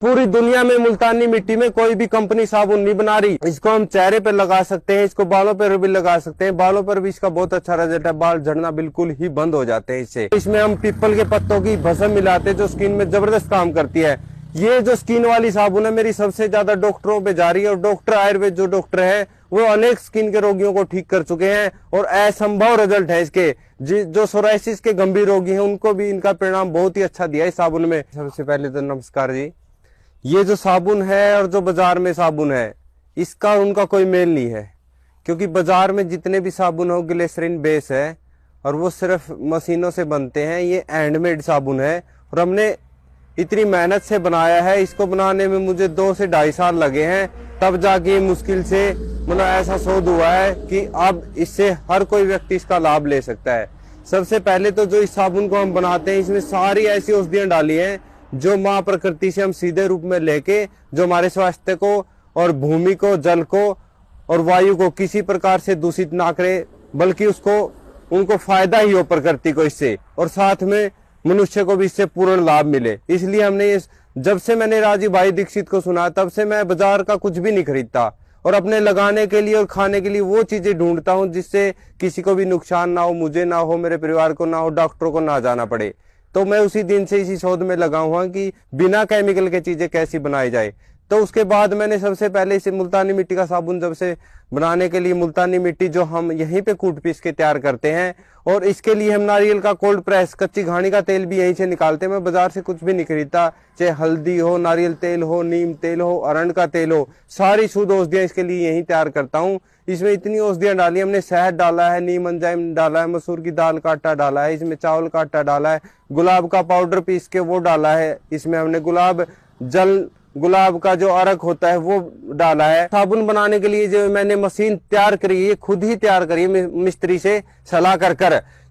पूरी दुनिया में मुल्तानी मिट्टी में कोई भी कंपनी साबुन नहीं बना रही। इसको हम चेहरे पे लगा सकते हैं, इसको बालों पर भी लगा सकते हैं। बालों पर भी इसका बहुत अच्छा रिजल्ट है, बाल झड़ना बिल्कुल ही बंद हो जाते हैं इससे। इसमें हम पीपल के पत्तों की भस्म मिलाते हैं जो स्किन में जबरदस्त काम करती है। ये जो स्किन वाली साबुन है मेरी सबसे ज्यादा डॉक्टरों पे जा रही है, और डॉक्टर आयुर्वेद जो डॉक्टर है वो अनेक स्किन के रोगियों को ठीक कर चुके हैं और असंभव रिजल्ट है इसके। जो सोराइसिस के गंभीर रोगी हैं उनको भी इनका परिणाम बहुत ही अच्छा दिया है इस साबुन में। सबसे पहले तो नमस्कार जी। ये जो साबुन है और जो बाजार में साबुन है इसका उनका कोई मेल नहीं है, क्योंकि बाजार में जितने भी साबुन हो ग्लिसरीन बेस है और वो सिर्फ मशीनों से बनते हैं। ये हैंडमेड साबुन है और हमने इतनी मेहनत से बनाया है। इसको बनाने में मुझे 2 से 2.5 साल लगे हैं, तब जाके मुश्किल से मतलब ऐसा शोध हुआ है कि अब इससे हर कोई व्यक्ति इसका लाभ ले सकता है। सबसे पहले तो जो इस साबुन को हम बनाते हैं इसमें सारी ऐसी औषधियां डाली हैं जो माँ प्रकृति से हम सीधे रूप में लेके जो हमारे स्वास्थ्य को और भूमि को, जल को और वायु को किसी प्रकार से दूषित ना करे, बल्कि उनको फायदा ही हो प्रकृति को इससे, और साथ में मनुष्य को भी इससे पूर्ण लाभ मिले। इसलिए हमने जब से मैंने राजीव भाई दीक्षित को सुना तब से मैं बाजार का कुछ भी नहीं खरीदता और अपने लगाने के लिए और खाने के लिए वो चीजें ढूंढता हूँ जिससे किसी को भी नुकसान ना हो, मुझे ना हो, मेरे परिवार को ना हो, डॉक्टरों को ना जाना पड़े। तो मैं उसी दिन से इसी शोध में लगा हुआ कि बिना केमिकल के चीजें कैसी बनाई जाए। तो उसके बाद मैंने सबसे पहले इसे मुल्तानी मिट्टी का साबुन जब से बनाने के लिए मुल्तानी मिट्टी जो हम यहीं पे कूट पीस के तैयार करते हैं, और इसके लिए हम नारियल का कोल्ड प्रेस कच्ची घानी का तेल भी यहीं से निकालते हैं। मैं बाजार से कुछ भी नहीं खरीदता, चाहे हल्दी हो, नारियल तेल हो, नीम तेल हो, अरंड का तेल हो, सारी शुद्ध औषधियां इसके लिए यहीं तैयार करता हूँ। इसमें इतनी औषधियां डाली, हमने शहद डाला है, नीम एंजाइम डाला है, मसूर की दाल का आटा डाला है, इसमें चावल का आटा डाला है, गुलाब का पाउडर पीस के वो डाला है, इसमें हमने गुलाब का जो अरक होता है वो डाला है। साबुन बनाने के लिए जो मैंने मशीन तैयार करी है, खुद ही तैयार करी है मिस्त्री से सलाह कर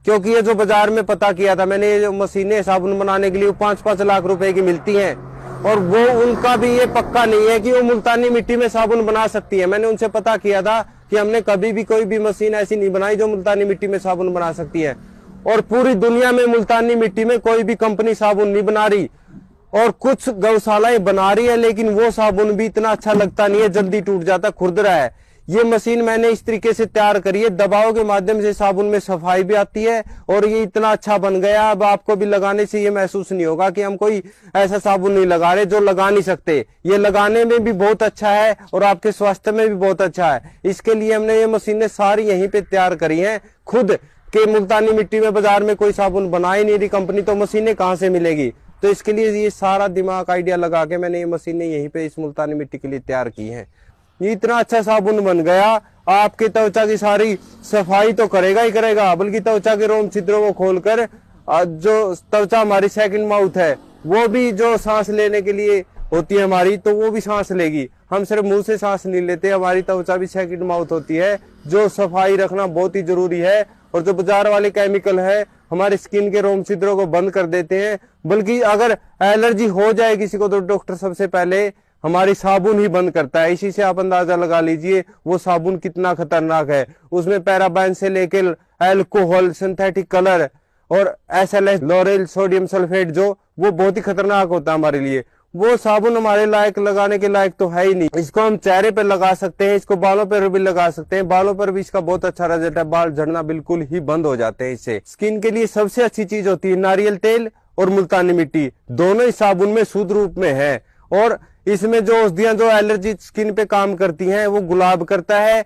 क्योंकि ये जो बाजार में पता किया था मैंने, ये जो मशीनें साबुन बनाने के लिए 5-5 लाख रुपए की मिलती हैं, और वो उनका भी ये पक्का नहीं है कि वो मुल्तानी मिट्टी में साबुन बना सकती है। मैंने उनसे पता किया था कि हमने कभी भी कोई भी मशीन ऐसी नहीं बनाई जो मुल्तानी मिट्टी में साबुन बना सकती है, और पूरी दुनिया में मुल्तानी मिट्टी में कोई भी कंपनी साबुन नहीं बना रही, और कुछ गौशालाएं बना रही है लेकिन वो साबुन भी इतना अच्छा लगता नहीं है, जल्दी टूट जाता, खुरदरा है। ये मशीन मैंने इस तरीके से तैयार करी है, दबाव के माध्यम से साबुन में सफाई भी आती है, और ये इतना अच्छा बन गया अब आपको भी लगाने से ये महसूस नहीं होगा कि हम कोई ऐसा साबुन नहीं लगा रहे जो लगा नहीं सकते। ये लगाने में भी बहुत अच्छा है और आपके स्वास्थ्य में भी बहुत अच्छा है। इसके लिए हमने ये मशीनें सारी यहीं पे तैयार करी है खुद के। मुल्तानी मिट्टी में बाजार में कोई साबुन बना ही नहीं रही कंपनी, तो मशीनें कहाँ से मिलेगी? तो इसके लिए ये सारा दिमाग आइडिया लगा के मैंने ये मशीनें यहीं पे इस मुल्तानी मिट्टी के लिए तैयार की हैं। ये इतना अच्छा साबुन बन गया, आपकी त्वचा की सारी सफाई तो करेगा ही करेगा, बल्कि त्वचा के रोम छिद्रों को खोलकर जो त्वचा हमारी सेकंड माउथ है वो भी जो सांस लेने के लिए होती है हमारी, तो वो भी सांस लेगी। हम सिर्फ मुंह से सांस नहीं लेते, हमारी त्वचा भी सेकंड माउथ होती है, जो सफाई रखना बहुत ही जरूरी है। और जो बाजार वाले केमिकल है हमारी स्किन के रोम छिद्रों को बंद कर देते हैं, बल्कि अगर एलर्जी हो जाए किसी को तो डॉक्टर सबसे पहले हमारी साबुन ही बंद करता है। इसी से आप अंदाजा लगा लीजिए वो साबुन कितना खतरनाक है। उसमें पैराबेन से लेकर अल्कोहल, सिंथेटिक कलर और SLS लोरेल सोडियम सल्फेट जो वो बहुत ही खतरनाक होता है हमारे लिए। वो साबुन हमारे लायक लगाने के लायक तो है ही नहीं। इसको हम चेहरे पे लगा सकते हैं, इसको बालों पर भी लगा सकते हैं, बालों पर भी इसका बहुत अच्छा रिजल्ट है, बाल झड़ना बिल्कुल ही बंद हो जाते हैं इससे। स्किन के लिए सबसे अच्छी चीज होती है नारियल तेल और मुल्तानी मिट्टी, दोनों ही साबुन में शुद्ध रूप में है। और इसमें जो औषधियां जो एलर्जी स्किन पे काम करती हैं वो गुलाब करता है,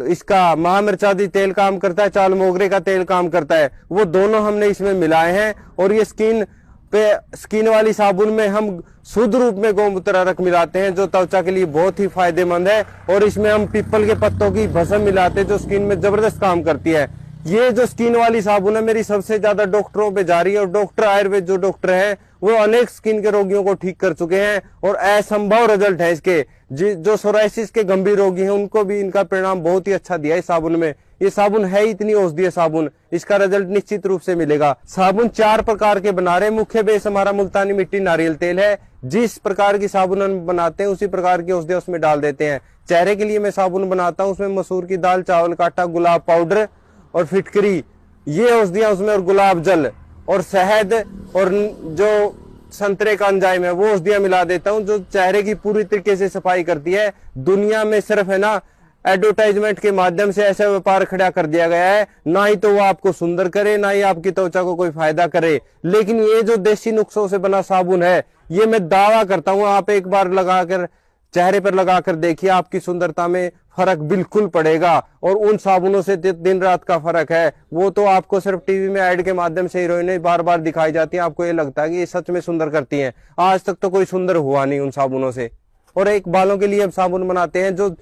इसका महामिर्चादी तेल काम करता है, चाल मोगरे का तेल काम करता है, वो दोनों हमने इसमें मिलाए हैं। और ये स्किन वाली साबुन में हम शुद्ध रूप में गौमूत्र अरक मिलाते हैं जो त्वचा के लिए बहुत ही फायदेमंद है, और इसमें हम पीपल के पत्तों की भस्म मिलाते हैं जो स्किन में जबरदस्त काम करती है। ये जो स्किन वाली साबुन है मेरी सबसे ज्यादा डॉक्टरों पे जा रही है, और डॉक्टर आयुर्वेद जो डॉक्टर है वो अनेक स्किन के रोगियों को ठीक कर चुके हैं और असंभव रिजल्ट है इसके। जो सोराइसिस के गंभीर रोगी हैं उनको भी इनका परिणाम बहुत ही अच्छा दिया है इस साबुन में। ये साबुन है इतनी औषधीय साबुन, इसका रिजल्ट निश्चित रूप से मिलेगा। साबुन 4 प्रकार के बना रहे हैं, मुख्य बेस हमारा मुल्तानी मिट्टी नारियल तेल है। जिस प्रकार की साबुन हम बनाते हैं उसी प्रकार की औषधियां उसमें डाल देते हैं। चेहरे के लिए मैं साबुन बनाता हूँ, उसमें मसूर की दाल, चावल का आटा, गुलाब पाउडर और फिटकरी, ये औषधियां उसमें, और गुलाब जल और शहद और जो संतरे का एंजाइम है वो औषधियां मिला देता हूँ जो चेहरे की पूरी तरीके से सफाई करती है। दुनिया में सिर्फ है ना एडवर्टाइजमेंट के माध्यम से ऐसा व्यापार खड़ा कर दिया गया है, ना ही तो वो आपको सुंदर करे ना ही आपकी त्वचा को कोई फायदा करे। लेकिन ये जो देसी नुस्खों से बना साबुन है, ये मैं दावा करता हूँ आप एक बार लगाकर चेहरे पर लगाकर देखिए, आपकी सुंदरता में फर्क बिल्कुल पड़ेगा। और उन साबुनों से दिन रात का फर्क है, वो तो आपको सिर्फ टीवी में ऐड के माध्यम से हीरोइनें बार बार दिखाई जाती हैं, आपको ये लगता है कि ये सच में सुंदर करती हैं। आज तक तो कोई सुंदर हुआ नहीं उन साबुनों से। और एक बालों के लिए हम साबुन बनाते हैं जो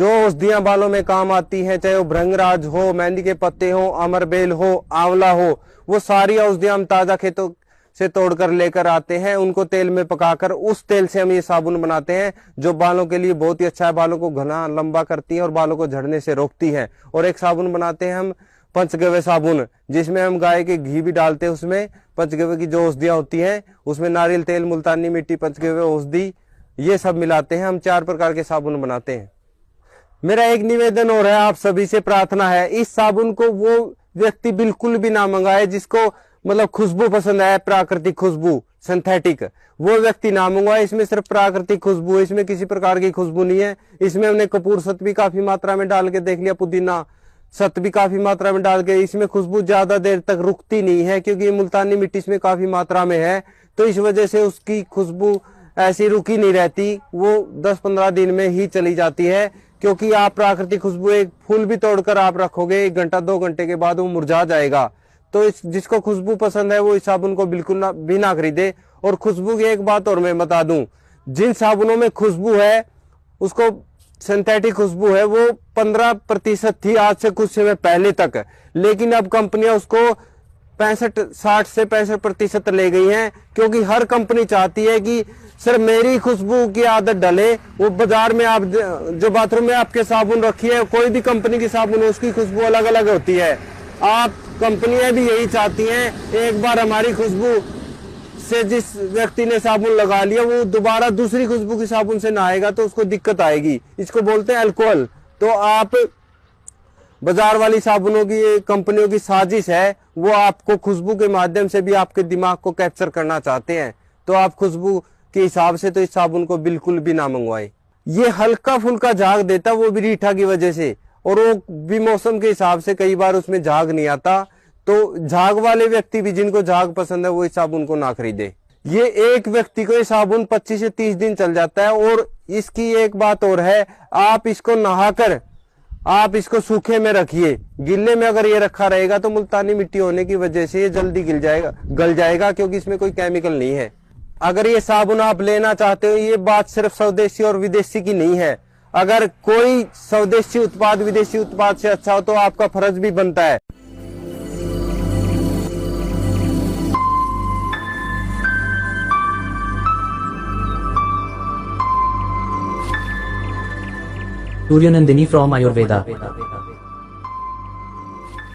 औषधियां बालों में काम आती हैं, चाहे वो भृंगराज हो, मेहंदी के पत्ते हो, अमरबेल हो, आंवला हो, वो सारी औषधियां हम ताजा खेतों से तोड़कर लेकर आते हैं, उनको तेल में पकाकर उस तेल से हम ये साबुन बनाते हैं जो बालों के लिए बहुत ही अच्छा है, बालों को घना लंबा करती है और बालों को झड़ने से रोकती है। और एक साबुन बनाते हैं हम पंचगव्य साबुन, जिसमें हम गाय के घी भी डालते हैं, उसमें पंचगव्य की जो औषधियां होती हैं उसमें नारियल तेल, मुल्तानी मिट्टी, पंचगव्य औषधि, ये सब मिलाते हैं। हम 4 प्रकार के साबुन बनाते हैं। मेरा एक निवेदन और है, आप सभी से प्रार्थना है, इस साबुन को वो व्यक्ति बिल्कुल भी ना मंगाए जिसको मतलब खुशबू पसंद है, प्राकृतिक खुशबू, सिंथेटिक, वो व्यक्ति ना मंगवाए। इसमें सिर्फ प्राकृतिक खुशबू है, इसमें किसी प्रकार की खुशबू नहीं है। इसमें हमने कपूर सत भी काफी मात्रा में डाल के देख लिया, पुदीना सत भी काफी मात्रा में डाल के, इसमें खुशबू ज्यादा देर तक रुकती नहीं है क्योंकि मुल्तानी मिट्टी इसमें काफी मात्रा में है, तो इस वजह से उसकी खुशबू ऐसी रुकी नहीं रहती, वो 10-15 दिन में ही चली जाती है। क्योंकि आप प्राकृतिक खुशबू, एक फूल भी तोड़कर आप रखोगे 1 घंटा 2 घंटे के बाद वो मुरझा जाएगा। तो जिसको खुशबू पसंद है वो इस साबुन को बिल्कुल भी ना खरीदे। और खुशबू की एक बात और मैं बता दूं, जिन साबुनों में खुशबू है, उसको सिंथेटिक खुशबू है, वो 15% थी आज से कुछ समय पहले तक, लेकिन अब कंपनियां उसको 60 से 65% ले गई हैं। क्योंकि हर कंपनी चाहती है कि सर मेरी खुशबू की आदत डले। वो बाजार में आप जो बाथरूम में आपके साबुन रखी है, कोई भी कंपनी की साबुन है, उसकी खुशबू अलग अलग होती है। आप कंपनियां भी यही चाहती हैं, एक बार हमारी खुशबू से जिस व्यक्ति ने साबुन लगा लिया वो दोबारा दूसरी खुशबू की साबुन से नहाएगा तो उसको दिक्कत आएगी। इसको बोलते हैं अल्कोहल। तो आप बाजार वाली साबुनों की कंपनियों की साजिश है, वो आपको खुशबू के माध्यम से भी आपके दिमाग को कैप्चर करना चाहते हैं। तो आप खुशबू के हिसाब से तो इस साबुन को बिल्कुल भी ना मंगवाए। ये हल्का फुल्का झाग देता, वो भी रीठा की वजह से, और वो भी मौसम के हिसाब से कई बार उसमें झाग नहीं आता। तो झाग वाले व्यक्ति भी, जिनको झाग पसंद है, वो इस साबुन को ना खरीदे। ये एक व्यक्ति को ये साबुन 25 से 30 दिन चल जाता है। और इसकी एक बात और है, आप इसको नहाकर आप इसको सूखे में रखिए, गिल्ले में अगर ये रखा रहेगा तो मुल्तानी मिट्टी होने की वजह से ये जल्दी गल जाएगा क्योंकि इसमें कोई केमिकल नहीं है। अगर ये साबुन आप लेना चाहते हो, ये बात सिर्फ स्वदेशी और विदेशी की नहीं है। अगर कोई स्वदेशी उत्पाद विदेशी उत्पाद से अच्छा हो तो आपका फर्ज भी बनता है। Suryanandini from Ayurveda.